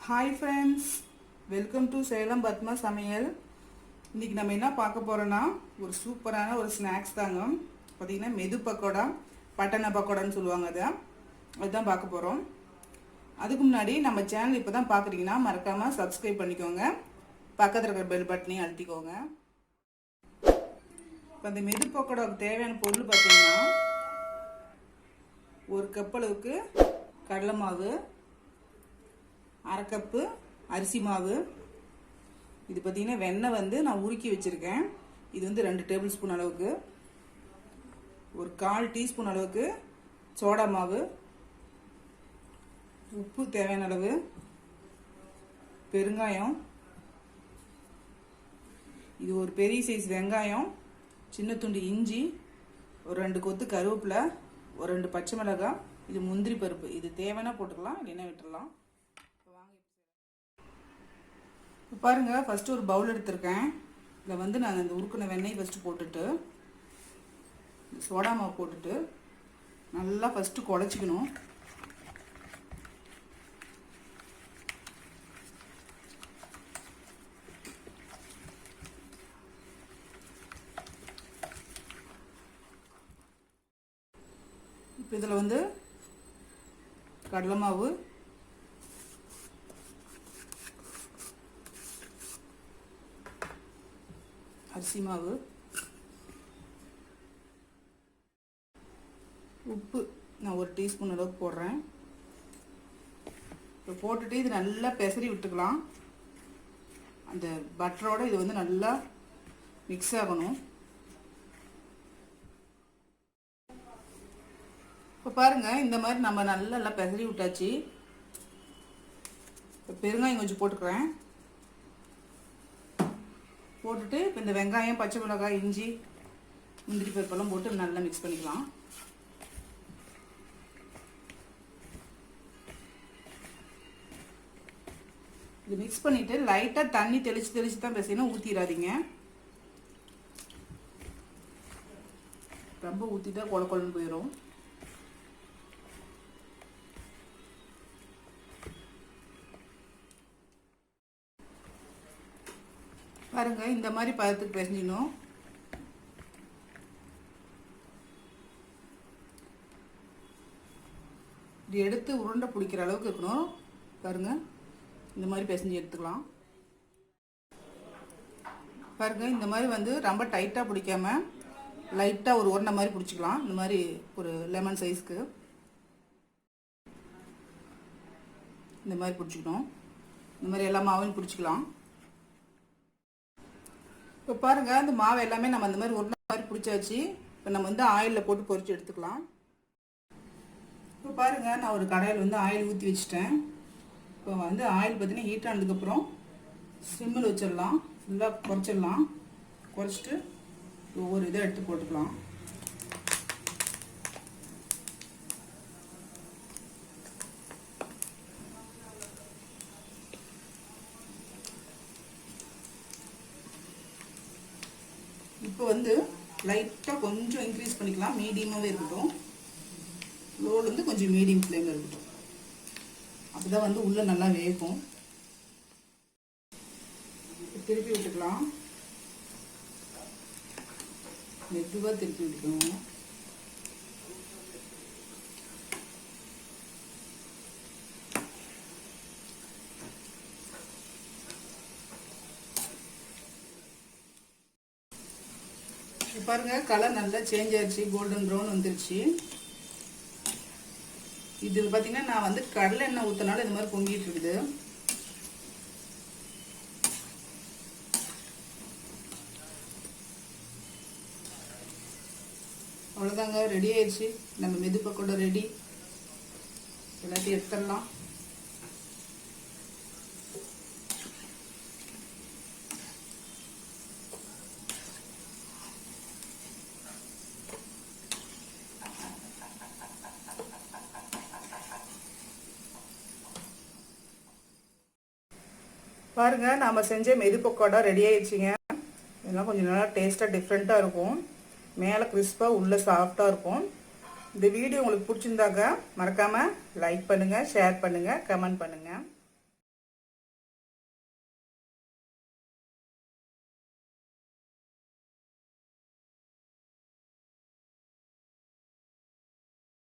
Hi friends, welcome to Salem Padma சமையல். இன்றைக்கி நம்ம என்ன பார்க்க போகிறோன்னா ஒரு சூப்பரான ஒரு ஸ்நாக்ஸ் தாங்க. பார்த்திங்கன்னா மெது பக்கோடா, பட்டண பக்கோடான்னு சொல்லுவாங்க. அதுதான் பார்க்க போகிறோம். அதுக்கு முன்னாடி நம்ம சேனல் இப்போ தான் பார்க்குறீங்கன்னா மறக்காமல் சப்ஸ்கிரைப் பண்ணிக்கோங்க. பக்கத்தில் இருக்கிற பெல் பட்டனையும் அழுத்திக்கோங்க. இப்போ அந்த மெது பக்கோடாவுக்கு தேவையான பொருள் பார்த்திங்கன்னா ஒரு கப் அளவுக்கு கடலை மாவு, அரை கப்பு அரிசி மாவு, இது பார்த்திங்கன்னா வெண்ணெய் நான் உருக்கி வச்சுருக்கேன். இது 2 டேபிள் ஸ்பூன் அளவுக்கு, ஒரு 1/4 டீஸ்பூன் அளவுக்கு சோடா மாவு, உப்பு தேவையான அளவு, பெருங்காயம், இது ஒரு பெரிய சைஸ் வெங்காயம், சின்ன துண்டு இஞ்சி, ஒரு 2 கொத்து கருவேப்பிலை, ஒரு 2 பச்சை மிளகாய், இது முந்திரி பருப்பு. இது தேவைன்னா போட்டுக்கலாம், இல்லைன்னா விட்டுடலாம். இப்போ பாருங்கள், ஃபஸ்ட்டு ஒரு பவுல் எடுத்திருக்கேன். இதில் நான் இந்த உருக்கின வெண்ணெய் ஃபஸ்ட்டு போட்டுட்டு சோடா மாவு போட்டுட்டு நல்லா ஃபஸ்ட்டு குழச்சிக்கணும். இப்போ இதில் கடலை மாவு, அரிசி மாவு, உப்பு நான் ஒரு டீஸ்பூன் அளவுக்கு போடுறேன். இப்போ போட்டுட்டு இது நல்லா பெசரி விட்டுக்கலாம். அந்த பட்டரோட இது நல்லா மிக்ஸ் ஆகணும். இப்போ பாருங்கள், இந்த மாதிரி நம்ம நல்லா பெசரி விட்டாச்சு. இப்போ பெருங்காயம் கொஞ்சம் போட்டுக்கிறேன். போட்டுட்டு இப்போ இந்த வெங்காயம், பச்சை மிளகாய், இஞ்சி, முந்திரி பருப்பெல்லாம் போட்டு நல்லா மிக்ஸ் பண்ணிக்கலாம். இது மிக்ஸ் பண்ணிவிட்டு லைட்டாக தண்ணி தெளித்து தான் பேசணும், ஊற்றிடாதீங்க. ரொம்ப ஊற்றிட்டா கொலன்னு போயிடும். பாருங்க, இந்த மாதிரி பதத்துக்கு பிசைஞ்சிடணும். இது எடுத்து உருண்டை பிடிக்கிற அளவுக்கு இருக்கணும். பாருங்க, இந்த மாதிரி பிசைஞ்சு எடுத்துக்கலாம். பாருங்க, இந்த மாதிரி ரொம்ப டைட்டாக பிடிக்காம லைட்டாக ஒரு உருண்டை மாதிரி பிடிச்சிக்கலாம். இந்த மாதிரி ஒரு லெமன் சைஸ்க்கு இந்த மாதிரி பிடிச்சிக்கணும். இந்த மாதிரி எல்லா மாவையும் பிடிச்சிக்கலாம். இப்போ பாருங்கள், அந்த மாவு எல்லாமே நம்ம அந்த மாதிரி ஒரு மாதிரி பிடிச்சாச்சு. இப்போ நம்ம ஆயிலில் போட்டு பொரிச்சு எடுத்துக்கலாம். இப்போ பாருங்கள், நான் ஒரு கடாயில் ஆயில் ஊற்றி வச்சுட்டேன். இப்போ ஆயில் பார்த்தீங்கன்னா ஹீட் ஆனதுக்கப்புறம் சிம்மில் வச்சிடலாம். ஃபுல்லாக குறைச்சிடலாம். குறைச்சிட்டு ஒவ்வொரு இதை எடுத்து போட்டுக்கலாம். இப்போ லைட்டாக கொஞ்சம் இன்க்ரீஸ் பண்ணிக்கலாம். மீடியமாகவே இருக்கட்டும். லோலேருந்து கொஞ்சம் மீடியம் ஃப்ளேமில் இருக்கட்டும். அப்போ தான் உள்ளே நல்லா வேகும். திருப்பி விட்டுக்கலாம். மெதுவாக திருப்பி விட்டுக்கணும். பாருங்க, கலர் நல்லா சேஞ்ச் ஆயிடுச்சு. கோல்டன் ப்ரௌன் வந்துருச்சு. இது பார்த்தீங்கன்னா நான் கடலை எண்ணெய் ஊற்றினாலும் இந்த மாதிரி பொங்கிட்டு இருக்குது. அவ்வளோதாங்க, ரெடி ஆயிடுச்சு. நம்ம மெது பக்கோடா ரெடி. எல்லாத்தையும் எடுத்துடலாம். பாருங்க, நாம செஞ்ச மெது பக்கோடா ரெடி ஆயிடுச்சுங்க. இதெல்லாம் கொஞ்சம் நல்லா டேஸ்ட்டாக டிஃப்ரெண்ட்டாக இருக்கும். மேலே கிறிஸ்பாக உள்ளே சாஃப்டாக இருக்கும். இந்த வீடியோ உங்களுக்கு பிடிச்சிருந்தாக்க மறக்காமல் லைக் பண்ணுங்கள், ஷேர் பண்ணுங்கள், கமெண்ட் பண்ணுங்கள்.